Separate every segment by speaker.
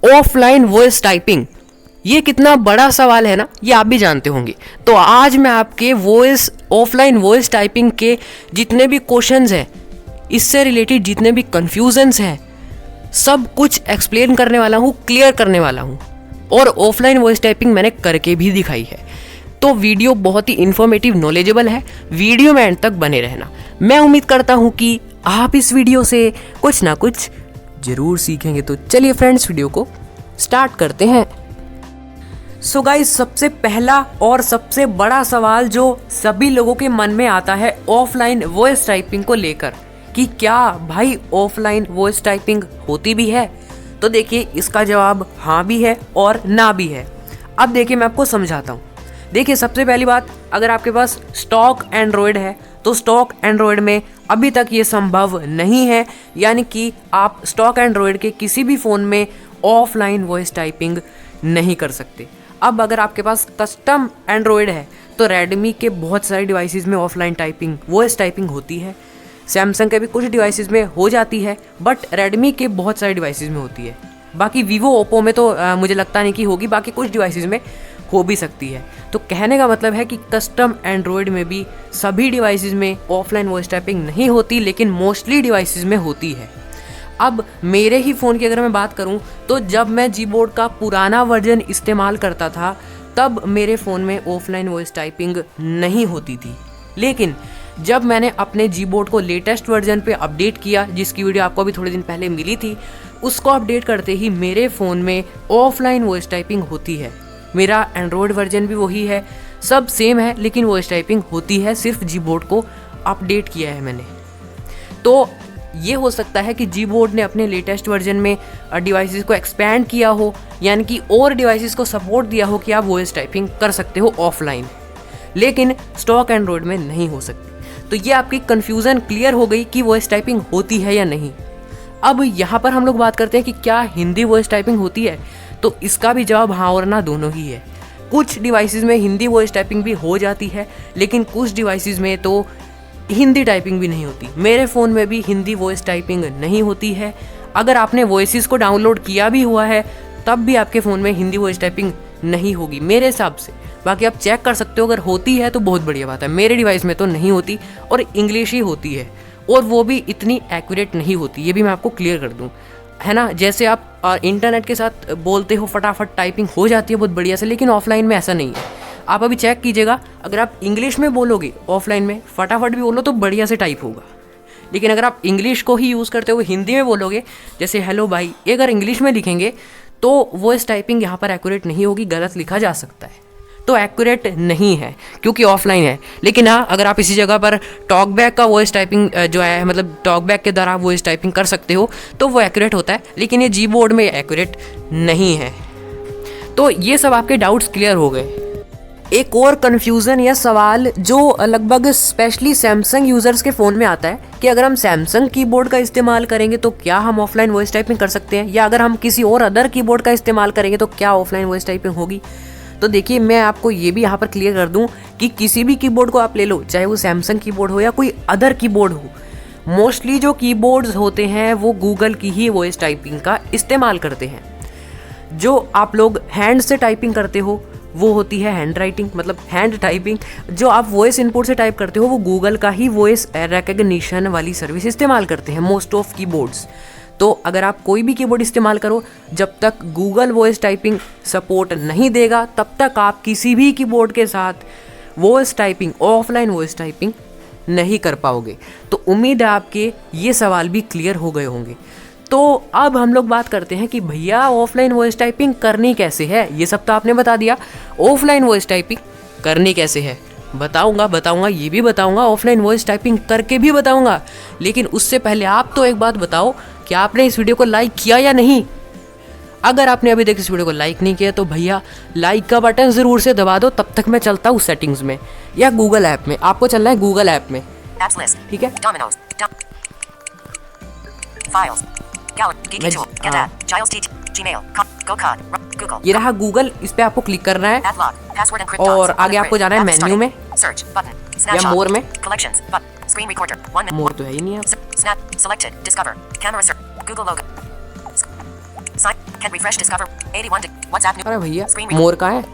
Speaker 1: Offline voice typing, ये कितना बड़ा सवाल है ना, ये आप भी जानते होंगे। तो आज मैं आपके ऑफलाइन वॉइस टाइपिंग के जितने भी क्वेश्चंस हैं, इससे रिलेटेड जितने भी कंफ्यूजन्स हैं, सब कुछ एक्सप्लेन करने वाला हूँ, क्लियर करने वाला हूँ। और ऑफलाइन वॉइस टाइपिंग मैंने करके भी दिखाई है। तो वीडियो बहुत ही इन्फॉर्मेटिव, नॉलेजेबल है। वीडियो में एंड तक बने रहना। मैं उम्मीद करता हूँ कि आप इस वीडियो से कुछ ना कुछ जरूर सीखेंगे। तो चलिए फ्रेंड्स, वीडियो को स्टार्ट करते हैं। सो गाइस, सबसे पहला और सबसे बड़ा सवाल जो सभी लोगों के मन में आता है ऑफलाइन वॉइस टाइपिंग को लेकर, कि क्या भाई ऑफलाइन वॉइस टाइपिंग होती भी है? तो देखिए, इसका जवाब हाँ भी है और ना भी है। अब देखिए, मैं आपको समझाता हूँ। देखिए, सबसे पहली बात, अगर आपके पास स्टॉक एंड्रॉयड है तो स्टॉक एंड्रॉयड में अभी तक ये संभव नहीं है, यानी कि आप स्टॉक एंड्रॉयड के किसी भी फ़ोन में ऑफलाइन वॉइस टाइपिंग नहीं कर सकते। अब अगर आपके पास कस्टम एंड्रॉयड है तो रेडमी के बहुत सारे डिवाइसेस में ऑफलाइन टाइपिंग, वॉइस टाइपिंग होती है। सैमसंग के भी कुछ डिवाइसेस में हो जाती है, बट रेडमी के बहुत सारे डिवाइसेस में होती है। बाकी वीवो, ओप्पो में तो मुझे लगता नहीं कि होगी, बाकी कुछ डिवाइसेस में हो भी सकती है। तो कहने का मतलब है कि कस्टम एंड्रॉयड में भी सभी डिवाइसेस में ऑफलाइन वॉइस टाइपिंग नहीं होती, लेकिन मोस्टली डिवाइसेस में होती है। अब मेरे ही फ़ोन की अगर मैं बात करूं, तो जब मैं जीबोर्ड का पुराना वर्जन इस्तेमाल करता था तब मेरे फ़ोन में ऑफलाइन वॉइस टाइपिंग नहीं होती थी। लेकिन जब मैंने अपने जीबोर्ड को लेटेस्ट वर्जन पे अपडेट किया, जिसकी वीडियो आपको अभी थोड़े दिन पहले मिली थी, उसको अपडेट करते ही मेरे फ़ोन में ऑफलाइन वॉइस टाइपिंग होती है। मेरा एंड्रॉयड वर्जन भी वही है, सब सेम है, लेकिन वॉइस टाइपिंग होती है, सिर्फ जीबोर्ड को अपडेट किया है मैंने। तो ये हो सकता है कि जीबोर्ड ने अपने लेटेस्ट वर्जन में डिवाइसेस को एक्सपैंड किया हो, यानी कि और डिवाइसेस को सपोर्ट दिया हो कि आप वॉइस टाइपिंग कर सकते हो ऑफलाइन, लेकिन स्टॉक एंड्रॉयड में नहीं हो सकती। तो ये आपकी कन्फ्यूज़न क्लियर हो गई कि वॉइस टाइपिंग होती है या नहीं। अब यहाँ पर हम लोग बात करते हैं कि क्या हिंदी वॉइस टाइपिंग होती है? तो इसका भी जवाब हाँ और ना दोनों ही है। कुछ डिवाइसेस में हिंदी वॉइस टाइपिंग भी हो जाती है, लेकिन कुछ डिवाइसेस में तो हिंदी टाइपिंग भी नहीं होती। मेरे फ़ोन में भी हिंदी वॉइस टाइपिंग नहीं होती है। अगर आपने वॉइसेस को डाउनलोड किया भी हुआ है तब भी आपके फ़ोन में हिंदी वॉइस टाइपिंग नहीं होगी मेरे हिसाब से। बाकी आप चेक कर सकते हो, अगर होती है तो बहुत बढ़िया बात है। मेरे डिवाइस में तो नहीं होती और इंग्लिश ही होती है, और वो भी इतनी एक्यूरेट नहीं होती। ये भी मैं आपको क्लियर कर दूँ, है ना। जैसे आप इंटरनेट के साथ बोलते हो, फटाफट टाइपिंग हो जाती है बहुत बढ़िया से, लेकिन ऑफलाइन में ऐसा नहीं है। आप अभी चेक कीजिएगा, अगर आप इंग्लिश में बोलोगे ऑफलाइन में, फटाफट भी बोलो तो बढ़िया से टाइप होगा। लेकिन अगर आप इंग्लिश को ही यूज़ करते हुए हिंदी में बोलोगे, जैसे हेलो भाई, ये अगर इंग्लिश में लिखेंगे तो वॉइस टाइपिंग यहाँ पर एक्यूरेट नहीं होगी, गलत लिखा जा सकता है। तो एक्यूरेट नहीं है क्योंकि ऑफलाइन है। लेकिन हाँ, अगर आप इसी जगह पर टॉकबैक का वॉइस टाइपिंग जो है, मतलब टॉकबैक के द्वारा आप वॉइस टाइपिंग कर सकते हो, तो वो एक्यूरेट होता है, लेकिन ये जीबोर्ड में एक्यूरेट नहीं है। तो ये सब आपके डाउट्स क्लियर हो गए। एक और कन्फ्यूज़न या सवाल जो लगभग स्पेशली सैमसंग यूज़र्स के फ़ोन में आता है कि अगर हम सैमसंग कीबोर्ड का इस्तेमाल करेंगे तो क्या हम ऑफलाइन वॉइस टाइपिंग कर सकते हैं, या अगर हम किसी और अदर कीबोर्ड का इस्तेमाल करेंगे तो क्या ऑफलाइन वॉइस टाइपिंग होगी। तो देखिए, मैं आपको ये भी यहाँ पर क्लियर कर दूँ कि किसी भी कीबोर्ड को आप ले लो, चाहे वो सैमसंग कीबोर्ड हो या कोई अदर कीबोर्ड हो, मोस्टली जो कीबोर्ड्स होते हैं वो गूगल की ही वॉइस टाइपिंग का इस्तेमाल करते हैं। जो आप लोग हैंड से टाइपिंग करते हो वो होती है हैंड राइटिंग, मतलब हैंड टाइपिंग। जो आप वॉइस इनपुट से टाइप करते हो वो गूगल का ही वॉइस रिकग्निशन वाली सर्विस इस्तेमाल करते हैं मोस्ट ऑफ कीबोर्ड्स। तो अगर आप कोई भी कीबोर्ड इस्तेमाल करो, जब तक गूगल वॉइस टाइपिंग सपोर्ट नहीं देगा तब तक आप किसी भी कीबोर्ड के साथ voice typing, offline voice typing नहीं कर पाओगे। तो उम्मीद है आपके ये सवाल भी क्लियर हो गए होंगे। तो अब हम लोग बात करते हैं कि भैया ऑफलाइन वॉइस टाइपिंग करनी कैसे है। ये सब तो आपने बता दिया, ऑफलाइन वॉइस टाइपिंग करनी कैसे है बताऊंगा, ये भी बताऊंगा, ऑफलाइन वॉइस टाइपिंग करके भी बताऊंगा। लेकिन उससे पहले आप तो एक बात बताओ कि आपने इस वीडियो को लाइक किया या नहीं। अगर आपने अभी तक इस वीडियो को लाइक नहीं किया तो भैया लाइक का बटन ज़रूर से दबा दो। तब तक मैं चलता हूँ सेटिंग्स में या गूगल ऐप में। आपको चलना है गूगल ऐप में, ठीक है। ये रहा गूगल, इस पे आपको क्लिक करना है और आगे आपको जाना है मेन्यू में या मोर में। मोर तो है ही नहीं।
Speaker 2: Can refresh discover 81 WhatsApp new
Speaker 1: अरे भैया
Speaker 2: screen
Speaker 1: मोर कहाँ है?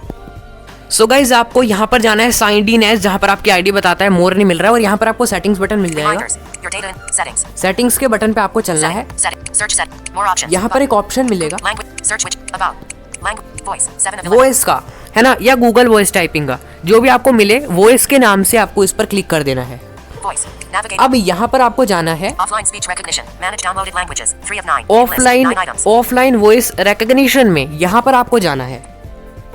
Speaker 1: सो गाइज आपको यहाँ पर जाना है साइंड इन एज, जहाँ पर आपकी आईडी बताता है, मोर नहीं मिल रहा है, और यहाँ पर आपको सेटिंग्स बटन मिल जाएगा।
Speaker 2: reminders. Your data in settings.
Speaker 1: Settings के बटन पे आपको चलना है।
Speaker 2: Search set. More options.
Speaker 1: यहाँ पर एक ऑप्शन मिलेगा
Speaker 2: Language search which about language voice 7 of 11.
Speaker 1: Voice का, है ना, या गूगल वॉइस टाइपिंग का, जो भी आपको मिले वॉइस के नाम से आपको इस पर क्लिक कर देना है।
Speaker 2: Voice navigate.
Speaker 1: अब यहाँ पर आपको जाना है
Speaker 2: Offline speech recognition. Manage downloaded languages 3 of 9. List, 9 items.
Speaker 1: Offline voice recognition में यहाँ पर आपको जाना है।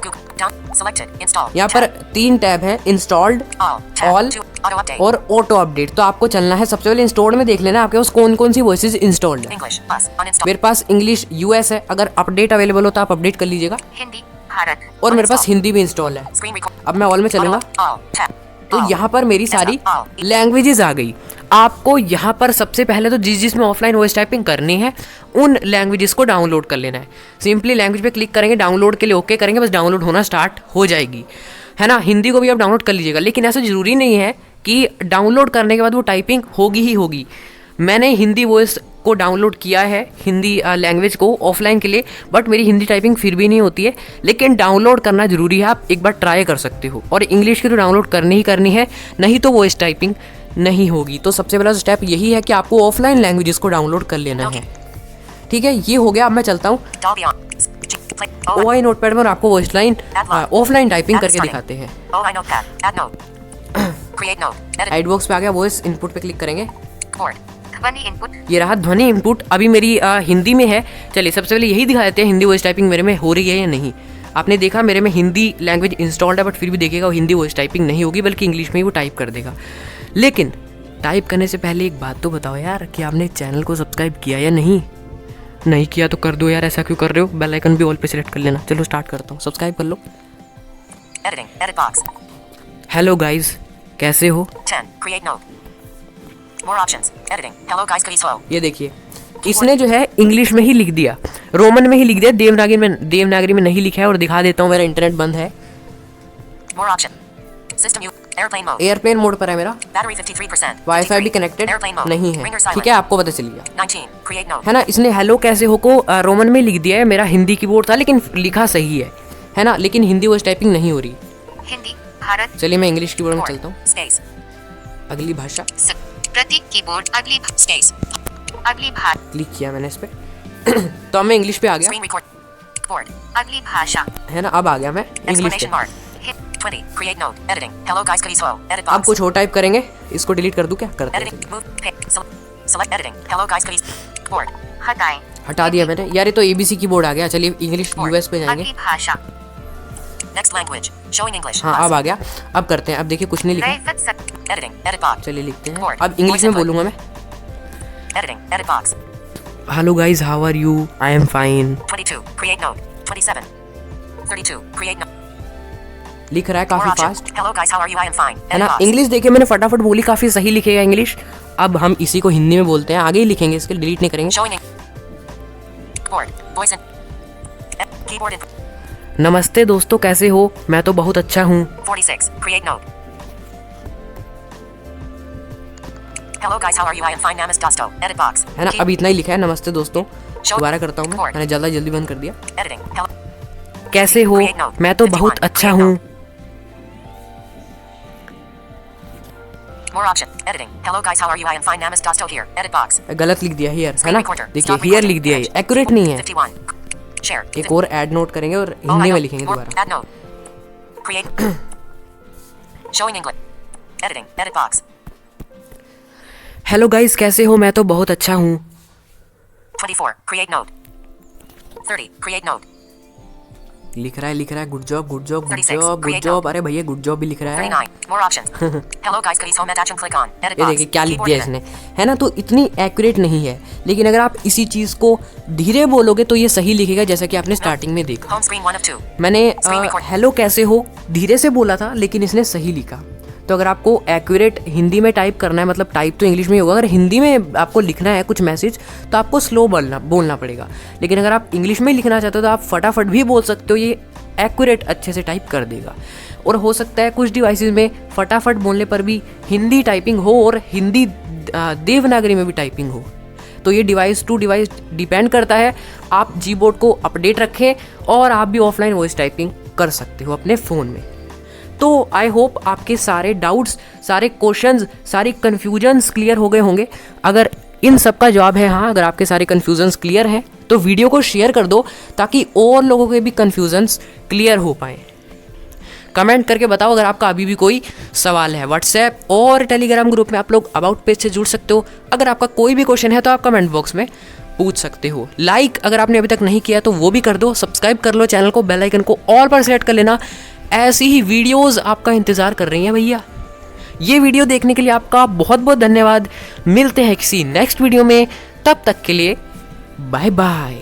Speaker 2: Google down selected install.
Speaker 1: यहाँ पर 3 टैब है, installed,
Speaker 2: All tab
Speaker 1: all
Speaker 2: 2 auto update.
Speaker 1: और ऑटो अपडेट। तो आपको चलना है सबसे पहले इंस्टॉल्ड में, देख लेना आपके पास कौन कौन सी वॉइसेस इंस्टॉल्ड है।
Speaker 2: English plus uninstall.
Speaker 1: मेरे पास इंग्लिश यूएस है, अगर अपडेट अवेलेबल हो तो आप अपडेट कर लीजिएगा।
Speaker 2: Hindi भारत.
Speaker 1: और मेरे पास
Speaker 2: Uninstall.
Speaker 1: हिंदी भी इंस्टॉल है।
Speaker 2: Screen record.
Speaker 1: अब मैं ऑल में चलूंगा
Speaker 2: All tab.
Speaker 1: तो
Speaker 2: All.
Speaker 1: यहाँ पर मेरी सारी लैंग्वेजेस आ गई। आपको यहाँ पर सबसे पहले तो जिसमें ऑफलाइन वॉइस टाइपिंग करनी है उन लैंग्वेजेस को डाउनलोड कर लेना है। सिंपली लैंग्वेज पे क्लिक करेंगे, डाउनलोड के लिए ओके करेंगे, बस डाउनलोड होना स्टार्ट हो जाएगी, है ना। हिंदी को भी आप डाउनलोड कर लीजिएगा, लेकिन ऐसा ज़रूरी नहीं है कि डाउनलोड करने के बाद वो टाइपिंग होगी ही होगी। मैंने हिंदी वॉइस को डाउनलोड किया है, हिंदी लैंग्वेज को ऑफलाइन के लिए, बट मेरी हिंदी टाइपिंग फिर भी नहीं होती है, लेकिन डाउनलोड करना ज़रूरी है। आप एक बार ट्राई कर सकते हो, और इंग्लिश की तो डाउनलोड करनी ही करनी है, नहीं तो वॉइस टाइपिंग नहीं होगी। तो सबसे पहला स्टेप यही है कि आपको ऑफलाइन लैंग्वेजेस को डाउनलोड कर लेना है। ठीक है, ये हो गया। अब मैं चलता हूँ
Speaker 2: Dolby on. Play.
Speaker 1: OI notepad में, और आपको वॉइस लाइन ऑफलाइन टाइपिंग करके दिखाते हैं।
Speaker 2: OI notepad. Add note. Create note. Edit.
Speaker 1: Aid box पे आ गया, वॉइस इनपुट पे क्लिक करेंगे,
Speaker 2: Chord. ध्वनि इनपुट.
Speaker 1: ये रहा ध्वनि इनपुट। अभी मेरी हिंदी में है। चलिए सबसे पहले यही दिखा देते हैं हिंदी वॉइस टाइपिंग मेरे में हो रही है या नहीं। आपने देखा मेरे में हिंदी लैंग्वेज इंस्टॉल्ड है, बट फिर भी देखिएगा वो हिंदी वॉइस टाइपिंग नहीं होगी, बल्कि इंग्लिश में ही वो टाइप कर देगा। लेकिन टाइप करने से पहले एक बात तो बताओ यार, कि आपने चैनल को सब्सक्राइब किया या नहीं? नहीं किया तो कर दो यार, ऐसा क्यों कर रहे हो? बेल आइकन भी ऑल पे सिलेक्ट कर लेना। चलो स्टार्ट करता हूँ, सब्सक्राइब कर लो।
Speaker 2: Editing. Edit box.
Speaker 1: Hello guys, कैसे हो?
Speaker 2: 10. Create note. More options. Editing. Hello guys, please slow.
Speaker 1: ये देखिए, इसने जो है इंग्लिश में ही लिख दिया, रोमन में ही लिख दिया, देवनागरी में नहीं लिखा है। और दिखा देता हूँ, मेरा इंटरनेट बंद है।
Speaker 2: More option. System mute. Airplane mode.
Speaker 1: Airplane mode पर है मेरा,
Speaker 2: Battery 53%.
Speaker 1: वाईफाई भी कनेक्टेड
Speaker 2: Airplane mode.
Speaker 1: नहीं है।
Speaker 2: Ringer
Speaker 1: ठीक
Speaker 2: silent.
Speaker 1: है, आपको पता चल गया,
Speaker 2: 19. Create note.
Speaker 1: है ना। इसने हेलो कैसे हो को रोमन में लिख दिया है, मेरा हिंदी कीबोर्ड था लेकिन लिखा सही है ना, लेकिन हिंदी वॉइस टाइपिंग नहीं हो रही।
Speaker 2: हिंदी भारत.
Speaker 1: चलिए मैं इंग्लिश कीबोर्ड में
Speaker 2: Chord.
Speaker 1: चलता हूँ।
Speaker 2: Space.
Speaker 1: अगली भाषा
Speaker 2: प्रतीक कीबोर्ड. अगली space. अगली भाषा.
Speaker 1: क्लिक किया मैंने इस पे तो अब मैं इंग्लिश पे आ गया,
Speaker 2: Screen record. Board. अगली भाषा.
Speaker 1: है ना। अब आ गया मैं इंग्लिश
Speaker 2: Exclamation
Speaker 1: पे।
Speaker 2: mark. Hit 20. Create note. Editing. Hello guys, please slow. Edit
Speaker 1: अब
Speaker 2: box.
Speaker 1: कुछ और टाइप करेंगे, इसको डिलीट कर दूँ क्या? करते
Speaker 2: Editing.
Speaker 1: हैं,
Speaker 2: Move. Pick. Select editing. Hello guys, please. Board. हटाएं.
Speaker 1: हटा दिया मैंने यार। ये तो ABC कीबोर्ड आ गया। चलिए इंग्लिश यूएस पे जाएंगे।
Speaker 2: अगली भाषा. Next language. Showing English.
Speaker 1: हाँ अब आ गया। अब करते हैं, अब देखिए कुछ नहीं लिखा,
Speaker 2: Editing. Edit box.
Speaker 1: चलिए लिखते हैं।
Speaker 2: Chord.
Speaker 1: अब इंग्लिश में
Speaker 2: Voice
Speaker 1: बोलूँगा मैं।
Speaker 2: Editing. Edit box.
Speaker 1: Hello guys, how are you? I am fine.
Speaker 2: 22. Create note. 27. 32. Create note.
Speaker 1: लिख रहा है
Speaker 2: More
Speaker 1: काफी
Speaker 2: options.
Speaker 1: Fast,
Speaker 2: Hello guys, how are you? I am fine.
Speaker 1: है
Speaker 2: Edit
Speaker 1: ना।
Speaker 2: box.
Speaker 1: इंग्लिश देखिए मैंने फटाफट बोली, काफी सही लिखेगा इंग्लिश। अब हम इसी को हिंदी में बोलते हैं, आगे ही लिखेंगे, इसके डिलीट नहीं करेंगे।
Speaker 2: Showing board. Voice and keyboard input.
Speaker 1: नमस्ते दोस्तों, कैसे हो? मैं तो बहुत अच्छा हूँ।
Speaker 2: 46. Create note. Hello guys, how are you? I am fine. Namas Dusto. Edit box.
Speaker 1: है ना, अब इतना ही लिखा है, नमस्ते दोस्तों।
Speaker 2: Show-
Speaker 1: दोबारा करता हूँ मैंने जल्दी बंद कर दिया।
Speaker 2: Editing. Hello.
Speaker 1: कैसे हो?
Speaker 2: Create note.
Speaker 1: मैं तो
Speaker 2: 51.
Speaker 1: बहुत अच्छा
Speaker 2: Create
Speaker 1: हूँ।
Speaker 2: note. More option. Editing. Hello guys, how are you? I am fine. Namas Dusto here. Edit box.
Speaker 1: गलत लिख दिया हियर, है
Speaker 2: Screen
Speaker 1: ना।
Speaker 2: recorder.
Speaker 1: देखिए
Speaker 2: Stop
Speaker 1: हियर
Speaker 2: recording.
Speaker 1: लिख दिया, ये
Speaker 2: Edge.
Speaker 1: एक्यूरेट नहीं है।
Speaker 2: 51. Share.
Speaker 1: एक और ऐड नोट करेंगे और
Speaker 2: Oh, I
Speaker 1: हिंदी में
Speaker 2: know.
Speaker 1: लिखेंगे
Speaker 2: More-
Speaker 1: दोबारा।
Speaker 2: Add note. Create. Showing English. Editing. Edit box.
Speaker 1: Hello guys, कैसे हो? मैं तो बहुत अच्छा हूँ।
Speaker 2: 24. Create note. 30. Create note.
Speaker 1: लिख रहा है, good job, good
Speaker 2: 36, create
Speaker 1: job. अरे भैया गुड जॉब भी लिख रहा है।
Speaker 2: 39. More options. Hello guys, please home attach and click on. Edit
Speaker 1: ये
Speaker 2: box.
Speaker 1: देखिए क्या लिख
Speaker 2: Keyboard
Speaker 1: दिया
Speaker 2: input.
Speaker 1: इसने, है ना। तो इतनी एक्यूरेट नहीं है, लेकिन अगर आप इसी चीज़ को धीरे बोलोगे तो ये सही लिखेगा, जैसा कि आपने स्टार्टिंग में देखा।
Speaker 2: Home screen 1 of 2.
Speaker 1: मैंने
Speaker 2: Screen record.
Speaker 1: हेलो कैसे हो धीरे से बोला था, लेकिन इसने सही लिखा। तो अगर आपको एक्यूरेट हिंदी में टाइप करना है, मतलब टाइप तो इंग्लिश में ही होगा, अगर हिंदी में आपको लिखना है कुछ मैसेज तो आपको स्लो बोलना पड़ेगा। लेकिन अगर आप इंग्लिश में लिखना चाहते हो तो आप फटाफट भी बोल सकते हो, ये एक्यूरेट अच्छे से टाइप कर देगा। और हो सकता है कुछ डिवाइसेस में फटाफट बोलने पर भी हिंदी टाइपिंग हो और हिंदी देवनागरी में भी टाइपिंग हो। तो ये डिवाइस टू डिवाइस डिपेंड करता है। आप Gboard को अपडेट रखें और आप भी ऑफलाइन वॉइस टाइपिंग कर सकते हो अपने फ़ोन में। तो आई होप आपके सारे डाउट्स, सारे क्वेश्चंस, सारी कन्फ्यूजन्स क्लियर हो गए होंगे। अगर इन सब का जवाब है हाँ, अगर आपके सारे कन्फ्यूजन्स क्लियर हैं तो वीडियो को शेयर कर दो ताकि और लोगों के भी कन्फ्यूजन्स क्लियर हो पाएँ। कमेंट करके बताओ अगर आपका अभी भी कोई सवाल है। व्हाट्सएप और टेलीग्राम ग्रुप में आप लोग अबाउट पेज से जुड़ सकते हो। अगर आपका कोई भी क्वेश्चन है तो आप कमेंट बॉक्स में पूछ सकते हो। लाइक अगर आपने अभी तक नहीं किया तो वो भी कर दो। सब्सक्राइब कर लो चैनल को, बेल आइकन को ऑल पर सेलेक्ट कर लेना। ऐसी ही वीडियोस आपका इंतज़ार कर रही हैं भैया। ये वीडियो देखने के लिए आपका बहुत बहुत धन्यवाद। मिलते हैं किसी नेक्स्ट वीडियो में, तब तक के लिए बाय बाय।